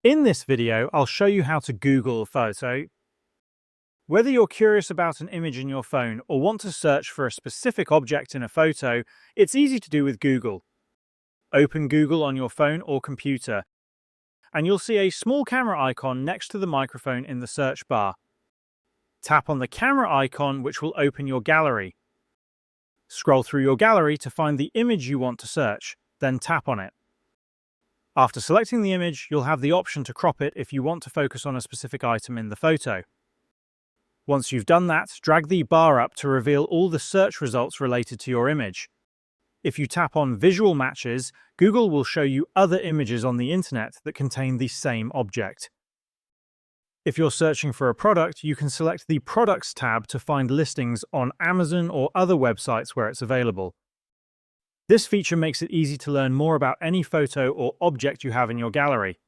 In this video, I'll show you how to Google a photo. Whether you're curious about an image in your phone or want to search for a specific object in a photo, it's easy to do with Google. Open Google on your phone or computer, and you'll see a small camera icon next to the microphone in the search bar. Tap on the camera icon, which will open your gallery. Scroll through your gallery to find the image you want to search, then tap on it. After selecting the image, you'll have the option to crop it if you want to focus on a specific item in the photo. Once you've done that, drag the bar up to reveal all the search results related to your image. If you tap on Visual Matches, Google will show you other images on the internet that contain the same object. If you're searching for a product, you can select the Products tab to find listings on Amazon or other websites where it's available. This feature makes it easy to learn more about any photo or object you have in your gallery.